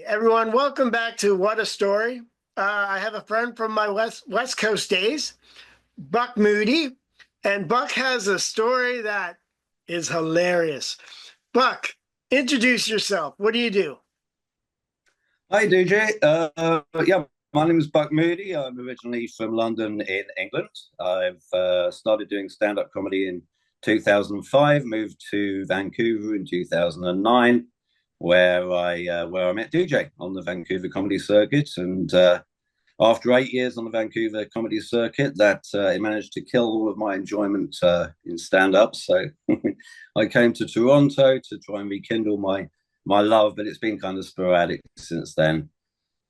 everyone. Welcome back to What a Story. I have a friend from my West Coast days, Buck Moody, and Buck has a story that is hilarious. Buck, introduce yourself. What do you do? Hi, DJ. Yeah, my name is Buck Moody. I'm originally from London in England. I've started doing stand-up comedy in 2005, moved to Vancouver in 2009, where I met DJ on the Vancouver comedy circuit. And after 8 years on the Vancouver comedy circuit, that it managed to kill all of my enjoyment in stand-up. So I came to Toronto to try and rekindle my love, but it's been kind of sporadic since then.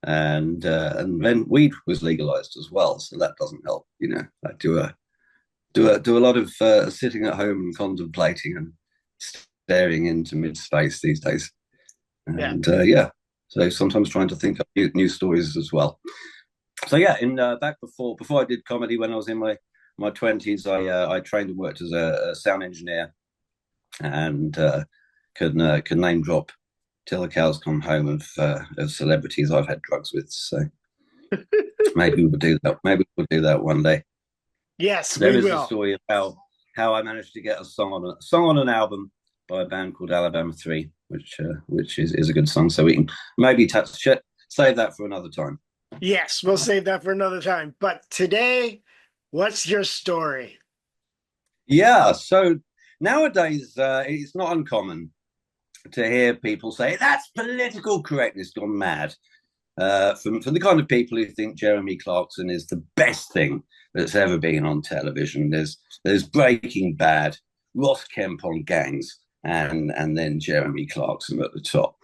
And then weed was legalized as well, so that doesn't help. I do a lot of sitting at home and contemplating and staring into mid space these days. Yeah. And yeah, so sometimes trying to think of new stories as well. So yeah, in back before I did comedy, when I was in my 20s, I trained and worked as a sound engineer, and could name drop till the cows come home of celebrities I've had drugs with. So maybe we'll do that. Maybe we'll do that one day. Yes, There we is a will. story about how I managed to get a song on an album by a band called Alabama 3, which is a good song. So we can maybe save that for another time. Yes, we'll save that for another time. But today, what's your story? Yeah. So nowadays, it's not uncommon to hear people say that's political correctness gone mad. From the kind of people who think Jeremy Clarkson is the best thing that's ever been on television. There's Breaking Bad, Ross Kemp on Gangs, and then Jeremy Clarkson at the top.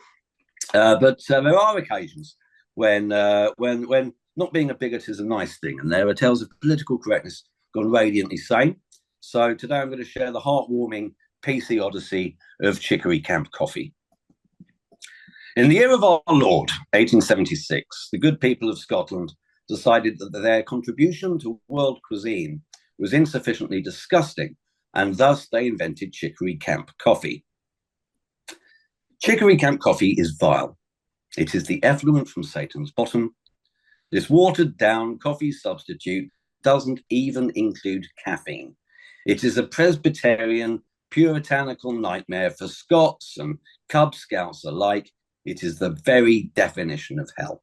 But there are occasions when not being a bigot is a nice thing, and there are tales of political correctness gone radiantly sane. So today I'm going to share the heartwarming PC odyssey of Chicory Camp coffee. In the year of our Lord, 1876, the good people of Scotland decided that their contribution to world cuisine was insufficiently disgusting, and thus they invented Chicory Camp coffee. Chicory Camp coffee is vile. It is the effluent from Satan's bottom. This watered-down coffee substitute doesn't even include caffeine. It is a Presbyterian, puritanical nightmare for Scots and Cub Scouts alike. It is the very definition of hell.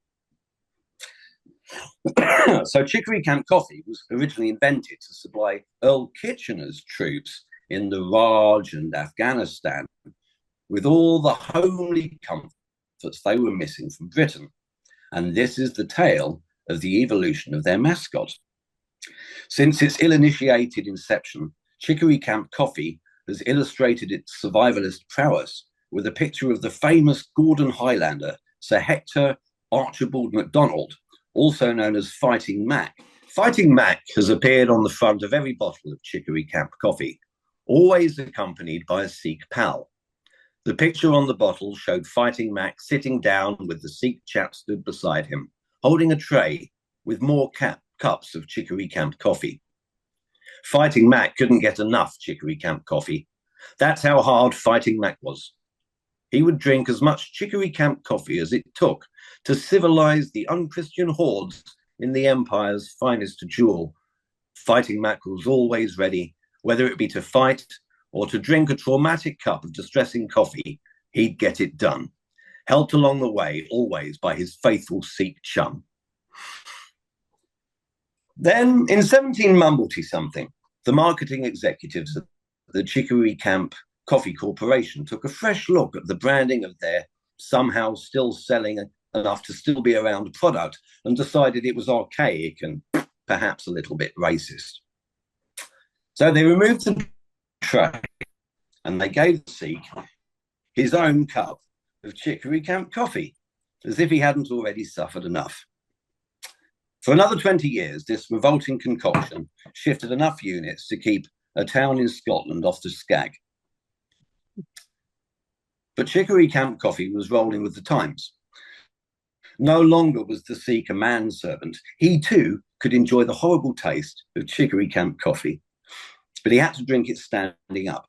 So Chicory Camp coffee was originally invented to supply Earl Kitchener's troops in the Raj and Afghanistan with all the homely comforts they were missing from Britain. And this is the tale of the evolution of their mascot. Since its ill-initiated inception, Chicory Camp coffee has illustrated its survivalist prowess with a picture of the famous Gordon Highlander, Sir Hector Archibald MacDonald, also known as Fighting Mac. Fighting Mac has appeared on the front of every bottle of Chicory Camp coffee, always accompanied by a Sikh pal. The picture on the bottle showed Fighting Mac sitting down with the Sikh chap stood beside him, holding a tray with more cups of Chicory Camp coffee. Fighting Mac couldn't get enough Chicory Camp coffee. That's how hard Fighting Mac was. He would drink as much Chicory Camp coffee as it took to civilize the unchristian hordes in the Empire's finest jewel. Fighting Mac was always ready, whether it be to fight or to drink a traumatic cup of distressing coffee, he'd get it done, helped along the way always by his faithful Sikh chum. Then, in 17 something, the marketing executives of the Chicory Camp Coffee Corporation took a fresh look at the branding of their somehow still selling enough to still be around product and decided it was archaic and perhaps a little bit racist. So they removed the tray and they gave the Sikh his own cup of Chicory Camp coffee, as if he hadn't already suffered enough. For another 20 years, this revolting concoction shifted enough units to keep a town in Scotland off the Skag. But Chicory Camp coffee was rolling with the times. No longer was the Sikh a manservant. He too could enjoy the horrible taste of Chicory Camp coffee, but he had to drink it standing up.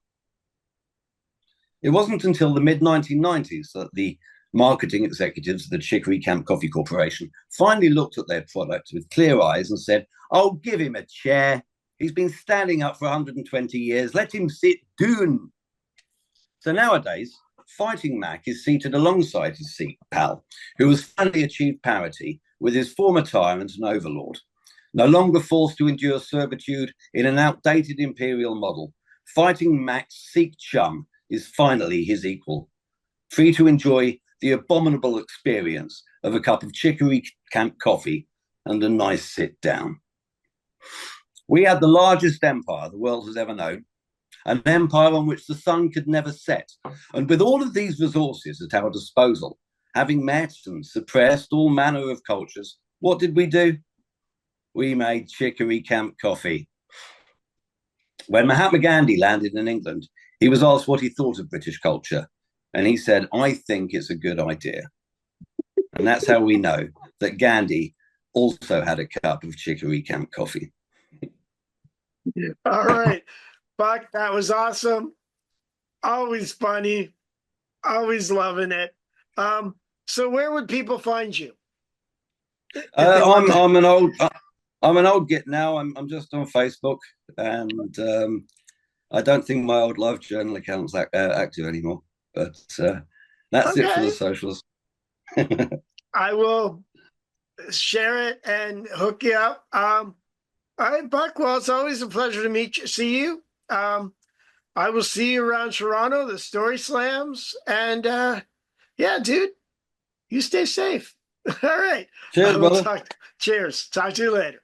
It wasn't until the mid-1990s that the marketing executives of the Chicory Camp Coffee Corporation finally looked at their product with clear eyes and said, "Oh, give him a chair. He's been standing up for 120 years. Let him sit down." So nowadays, Fighting Mac is seated alongside his Sikh pal, who has finally achieved parity with his former tyrant and overlord. No longer forced to endure servitude in an outdated imperial model, Fighting Mac's Sikh chum is finally his equal, free to enjoy the abominable experience of a cup of Chicory Camp coffee and a nice sit down. We had the largest empire the world has ever known, an empire on which the sun could never set. And with all of these resources at our disposal, having met and suppressed all manner of cultures, what did we do? We made Chicory Camp coffee. When Mahatma Gandhi landed in England, he was asked what he thought of British culture. And he said, "I think it's a good idea." And that's how we know that Gandhi also had a cup of Chicory Camp coffee. All right, Buck, that was awesome. Always funny. Always loving it. So where would people find you? I'm an old git now. I'm just on Facebook, and I don't think my old Love Journal account's active anymore. But that's it for the socials. I will share it and hook you up. All right, Buck. Well, it's always a pleasure to see you. I will see you around Toronto, the Story Slams, and yeah, dude, you stay safe. All right. Cheers, brother. Cheers. Talk to you later.